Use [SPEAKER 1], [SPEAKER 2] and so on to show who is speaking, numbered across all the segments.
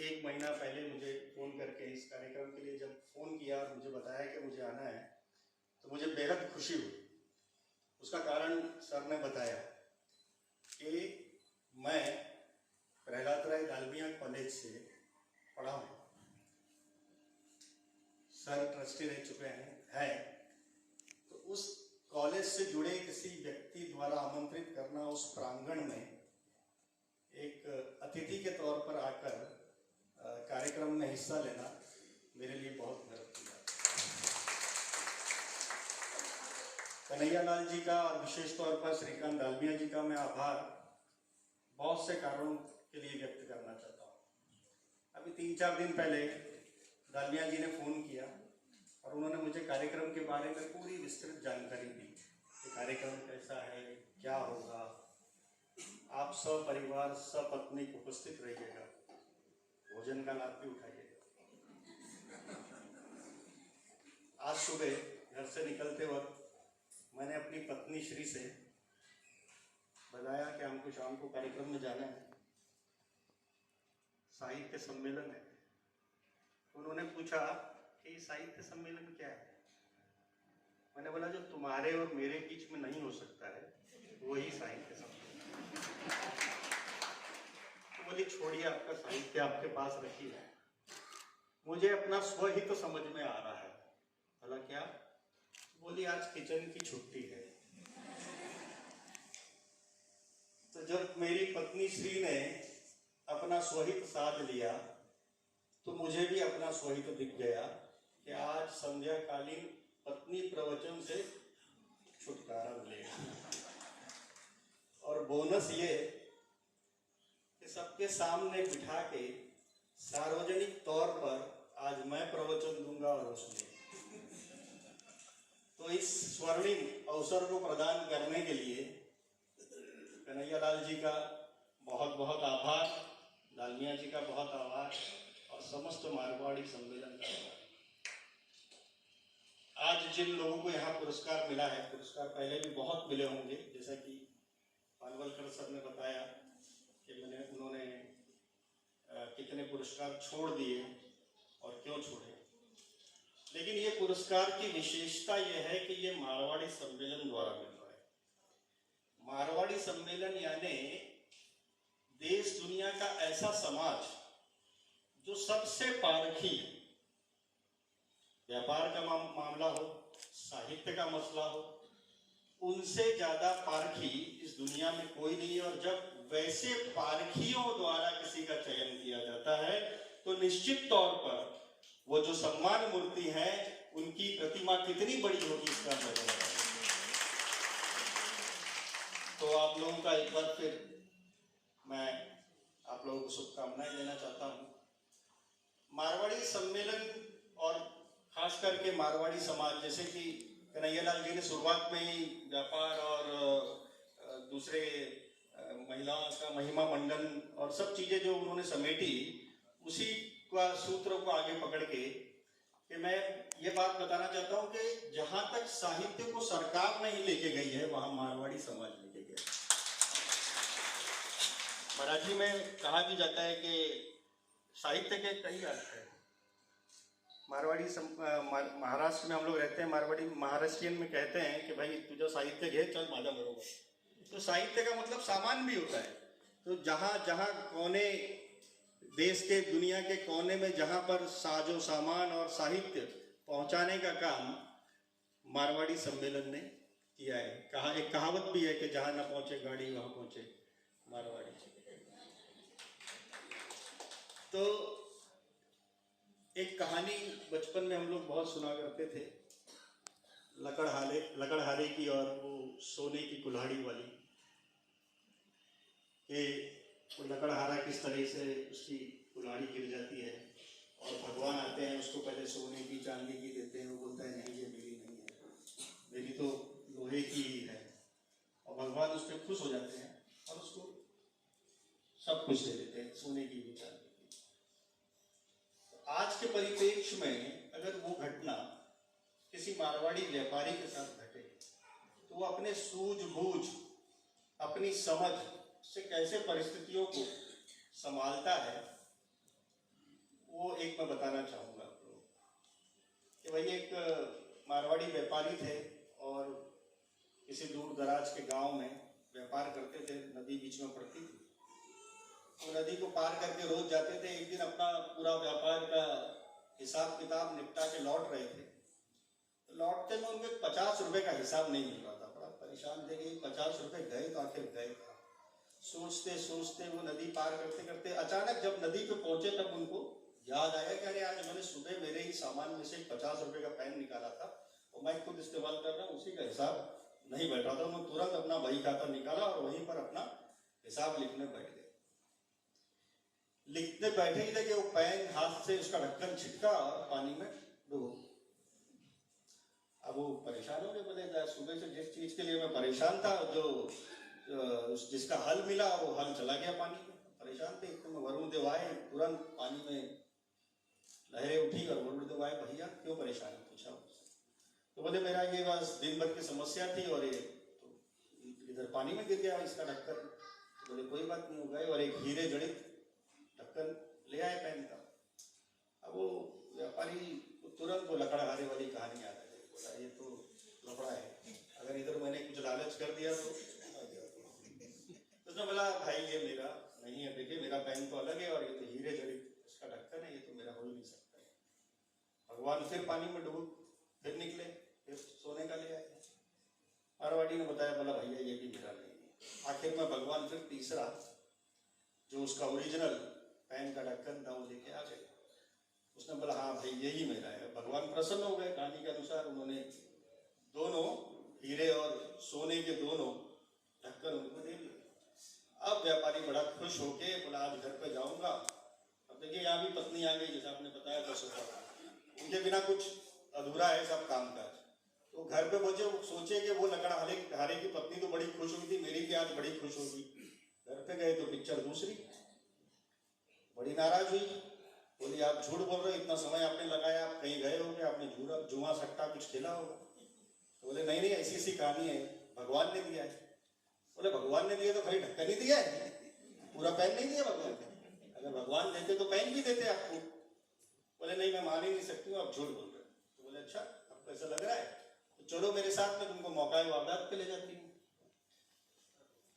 [SPEAKER 1] एक महीना पहले मुझे फ़ोन करके इस कार्यक्रम के लिए जब फ़ोन किया और मुझे बताया कि मुझे आना है, तो मुझे बेहद खुशी हुई। उसका कारण सर ने बताया कि मैं प्रहलाद राय दालमिया कॉलेज से पढ़ा हूँ। सर ट्रस्टी रह चुके हैं, तो उस कॉलेज से जुड़े किसी व्यक्ति द्वारा आमंत्रित करना, उस प्रांगण में एक अतिथि के तौर पर आकर कार्यक्रम में हिस्सा लेना मेरे लिए बहुत गर्व की बात है। कन्हैया लाल जी का और विशेष तौर पर श्रीकांत दालमिया जी का मैं आभार बहुत से कारणों के लिए व्यक्त करना चाहता हूँ। अभी 3-4 दिन पहले दालमिया जी ने फ़ोन किया और उन्होंने मुझे कार्यक्रम के बारे में पूरी विस्तृत जानकारी दी कि कार्यक्रम कैसा है, क्या होगा। आप सब परिवार सपत्नी उपस्थित रहिएगा, भोजन का लाभ भी उठाइएगा। आज सुबह घर से निकलते वक्त मैंने अपनी पत्नी श्री से बताया कि हमको शाम को कार्यक्रम में जाना है, साहित्य सम्मेलन है। उन्होंने पूछा कि साहित्य सम्मेलन क्या है। मैंने बोला जो तुम्हारे और मेरे बीच में नहीं हो सकता है वही साहित्य सम्मेलन। तो बोली छोड़िए, आपका साहित्य आपके पास रखिए, मुझे अपना स्वहित समझ में आ रहा है। बोला क्या? बोली आज किचन की छुट्टी है। तो जब मेरी पत्नी श्री ने अपना स्वहित साध लिया तो मुझे भी अपना स्वहित दिख गया कि आज संध्याकालीन पत्नी प्रवचन से छुटकारा मिलेगा। और बोनस ये कि सबके सामने बिठा के सार्वजनिक तौर पर आज मैं प्रवचन दूंगा और उसमें तो इस स्वर्णिम अवसर को प्रदान करने के लिए कन्हैया लाल जी का बहुत बहुत आभार, दालमिया जी का बहुत आभार और समस्त मारवाड़ी सम्मेलन का आभार। आज जिन लोगों को यहाँ पुरस्कार मिला है, पुरस्कार पहले भी बहुत मिले होंगे, जैसा कि पानवलकर सर ने बताया कि उन्होंने कितने पुरस्कार छोड़ दिए और क्यों छोड़े। लेकिन ये पुरस्कार की विशेषता यह है कि ये मारवाड़ी सम्मेलन द्वारा मिल रहा है। मारवाड़ी सम्मेलन यानी देश दुनिया का ऐसा समाज जो सबसे पारखी, व्यापार का मामला हो, साहित्य का मसला हो, उनसे ज्यादा पारखी इस दुनिया में कोई नहीं है। और जब वैसे पारखियों द्वारा किसी का चयन किया जाता है तो निश्चित तौर पर वो जो सम्मान मूर्ति है उनकी प्रतिमा कितनी बड़ी होगी इसका अंदाजा लगाइए। तो आप लोगों का एक बार फिर मैं आप लोगों को शुभकामनाएं देना चाहता हूँ। मारवाड़ी सम्मेलन और खास करके मारवाड़ी समाज, जैसे कि कन्हैया लाल जी ने शुरुआत में ही व्यापार और दूसरे महिलाओं का महिमा मंडन और सब चीजें जो उन्होंने समेटी, उसी का सूत्र को आगे पकड़ के कि मैं ये बात बताना चाहता हूँ कि जहां तक साहित्य को सरकार नहीं लेके गई है वहां मारवाड़ी समाज लेके गया। मराठी में कहा भी जाता है कि साहित्य के कई अर्थ है। मारवाड़ी महाराष्ट्र में हम लोग रहते हैं, मारवाड़ी महाराष्ट्रियन में कहते हैं कि भाई तुझा साहित्य घे, चल माझा बरोबर। तो साहित्य का मतलब सामान भी होता है। तो जहाँ जहाँ कोने देश के, दुनिया के कोने में जहाँ पर साजो सामान और साहित्य पहुँचाने का काम मारवाड़ी सम्मेलन ने किया है। एक कहावत भी है कि जहाँ न पहुँचे गाड़ी वहाँ पहुँचे मारवाड़ी। तो एक कहानी बचपन में हम लोग बहुत सुना करते थे, लकड़हारे की, और वो सोने की कुल्हाड़ी वाली, कि वो लकड़हारा किस तरह से उसकी कुल्हाड़ी गिर जाती है और भगवान आते हैं, उसको पहले सोने की चांदी की देते हैं। वो बोलता है नहीं, ये मेरी नहीं है, मेरी तो लोहे की ही है। और भगवान उस पर खुश हो जाते हैं और उसको सब कुछ दे देते हैं, सोने की भी चांदी की। आज के परिप्रेक्ष्य में अगर वो घटना किसी मारवाड़ी व्यापारी के साथ घटे तो वो अपने सूझबूझ, अपनी समझ से कैसे परिस्थितियों को संभालता है, वो एक मैं बताना चाहूँगा आप लोग कि भाई एक मारवाड़ी व्यापारी थे और किसी दूर दराज के गांव में व्यापार करते थे। नदी बीच में पड़ती थी, वो नदी को पार करके रोज जाते थे। एक दिन अपना पूरा व्यापार का हिसाब किताब निपटा के लौट रहे थे, तो लौटते में उनको 50 रुपए का हिसाब नहीं मिल रहा था। बड़ा परेशान थे कि 50 रुपए गए तो आखिर गए। सोचते सोचते वो नदी पार करते करते अचानक जब नदी पे पहुंचे तब उनको याद आया कि अरे आज मैंने सुबह मेरे ही सामान में से 50 रुपए का पेन निकाला था और मैं खुद इस्तेमाल कर रहा हूँ, उसी का हिसाब नहीं बैठा था। मैं तुरंत अपना बही खाता निकाला और वहीं पर अपना हिसाब लिखने बैठ गए। लिखते बैठे ही थे कि वो पेन हाथ से उसका ढक्कन छिटका और पानी में डूब। अब वो परेशान हो गए, बोले सुबह से जिस चीज के लिए मैं परेशान था, जो जिसका हल मिला वो हल चला गया पानी में। परेशान थे, तो वरुण देव आए, तुरंत पानी में लहरें उठी और वरुण देव आए, भैया क्यों परेशान है, पूछा। तो बोले मेरा ये बस दिन भर की समस्या थी और ये तो इधर पानी में गिर गया इसका ढक्कन। तो बोले कोई बात नहीं, हो गए और एक हीरे जड़ित ढक्कन ले आए पेन का। अब वो व्यापारी तुरंत वो लकड़हारे वाली कहानी याद आ गई। बोला ये तो लफड़ा है, अगर इधर मैंने कुछ लालच कर दिया तो उसने बोला भाई ये मेरा नहीं है, देखिए मेरा पेन तो अलग है और ये तो हीरे जड़ित इसका ढक्कन है, ये तो मेरा हो ही नहीं सकता है। भगवान फिर पानी में डूब, फिर निकले, फिर सोने का ले आए। मारवाड़ी ने बताया, बोला भैया ये भी मेरा नहीं है। आखिर में भगवान फिर तीसरा जो उसका ओरिजिनल पेन का ढक्कन था वो लेके आ गए। उसने बोला हाँ भाई यही मेरा है। भगवान प्रसन्न हो गए। कहानी के अनुसार उन्होंने दोनों हीरे और सोने के दोनों ढक्कन उनको दे दिए। अब व्यापारी बड़ा खुश होके बोला आज घर पे जाऊंगा। अब देखिए यहाँ भी पत्नी आ गई, जैसा आपने बताया था, उनके बिना कुछ अधूरा है सब काम काज। तो घर पे पहुंचे, सोचे कि वो लकड़हारे की पत्नी तो बड़ी खुश हुई थी, मेरी भी आज बड़ी खुश होगी। घर पे गए तो पिक्चर दूसरी, बड़ी नाराज हुई। बोली आप झूठ बोल रहे हो, इतना समय आपने लगाया, आप कहीं गए होंगे, आपने जुआ सट्टा कुछ खेला होगा। तो बोले नहीं नहीं ऐसी ऐसी कहानी है, भगवान ने दिया है। बोले भगवान ने दिया तो खाली ढक्कन ही दिया है, पूरा पेन नहीं दिया भगवान ने। अगर भगवान देते तो पेन भी देते आपको। बोले नहीं मैं मान ही नहीं सकती हूँ, आप झूठ बोल रहे हो। तो बोले अच्छा आपको ऐसा लग रहा है, तो चलो मेरे साथ में तुमको मौका वारदात पे ले जाती हूँ।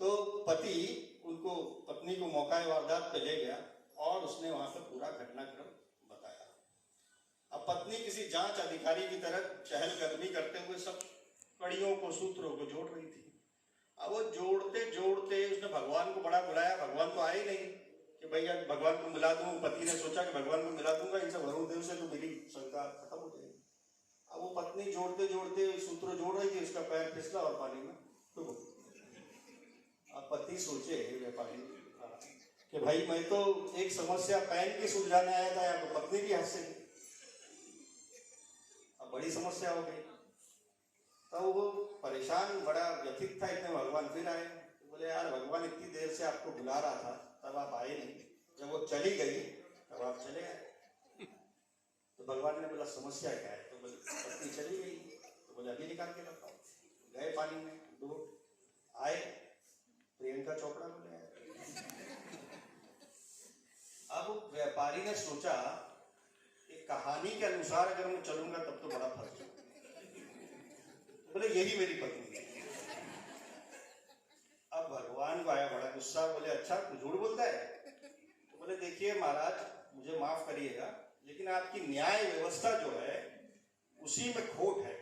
[SPEAKER 1] तो पति उनको पत्नी को मौका वारदात पे ले गया और उसने वहां पर पूरा घटनाक्रम बताया। अब पत्नी किसी जांच अधिकारी की तरह चहलकदमी करते हुए सब कड़ियों को सूत्रों को जोड़ रही थी। अब वो जोड़ते जोड़ते उसने भगवान को बड़ा बुलाया, भगवान तो आए नहीं कि भाई आज भगवान को मिला दूं। पति ने सोचा कि भगवान को मिला दूंगा, इनसे वरुण देव से तो मेरी शंका खत्म हो जाएगी। अब वो पत्नी जोड़ते जोड़ते सूत्र जोड़ रही थी, उसका पैर फिसला और पानी में डूब। अब पति सोचे व्यापारी कि भाई मैं तो एक समस्या पेन की सुलझाने आया था, या तो पत्नी की हद से अब बड़ी समस्या हो गई। तो वो परेशान बड़ा व्यथित था। इतने भगवान फिर आए। तो बोले यार भगवान इतनी देर से आपको बुला रहा था, तब आप आए नहीं, जब वो चली गई तब आप चले आए। तो भगवान ने बोला समस्या क्या है? तो बोले पत्नी चली गई। तो बोले अभी निकाल के बताओ। गए पानी में डूब आए, प्रियंका चोपड़ा को ले आए। अब व्यापारी ने सोचा कि कहानी के अनुसार अगर मैं चलूंगा तब तो बड़ा फर्क है। बोले यही मेरी पत्नी है। अब भगवान को आया बड़ा गुस्सा। बोले अच्छा तू झूठ बोलता है? तो बोले देखिए महाराज मुझे माफ करिएगा, लेकिन आपकी न्याय व्यवस्था जो है उसी में खोट है।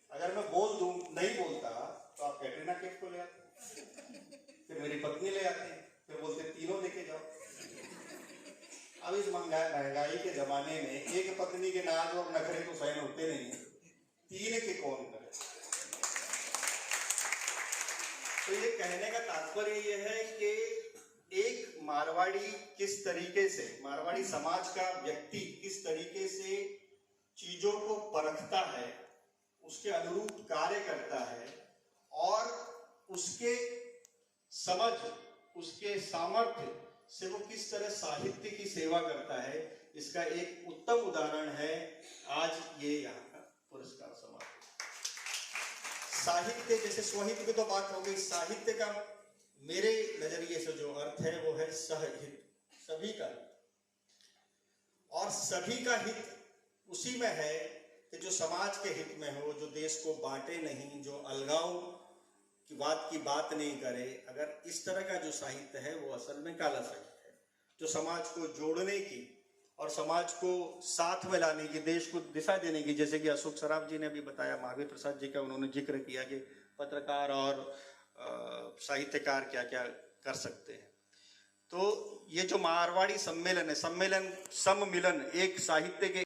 [SPEAKER 1] अगर मैं बोल दूं नहीं बोलता तो आप कैटरीना कैफ को ले आते, फिर मेरी पत्नी ले आते, फिर बोलते तीनों लेके जाओ। अब इस महंगाई के जमाने में एक पत्नी के नाज और नखरे तो सहन होते नहीं, तीन के कौन करे। तो ये कहने का तात्पर्य ये है कि एक मारवाड़ी किस तरीके से, मारवाड़ी समाज का व्यक्ति किस तरीके से चीजों को परखता है, उसके अनुरूप कार्य करता है और उसके समझ, उसके सामर्थ्य से वो किस तरह साहित्य की सेवा करता है, इसका एक उत्तम उदाहरण है आज ये यहाँ का पुरस्कार समारोह। साहित्य, जैसे स्वहित की तो बात हो गई, साहित्य का मेरे नजरिए से जो अर्थ है वो है सहहित, सभी का। और सभी का हित उसी में है कि जो समाज के हित में हो, जो देश को बांटे नहीं, जो अलगाव की बात नहीं करे। अगर इस तरह का जो साहित्य है वो असल में काला साहित्य है, जो समाज को जोड़ने की और समाज को साथ में लाने की, देश को दिशा देने की। जैसे कि अशोक सराफ जी ने भी बताया, महावीर प्रसाद जी का उन्होंने जिक्र किया कि पत्रकार और साहित्यकार क्या क्या कर सकते हैं। तो ये जो मारवाड़ी सम्मेलन है, सम्मेलन सम्मिलन एक साहित्य के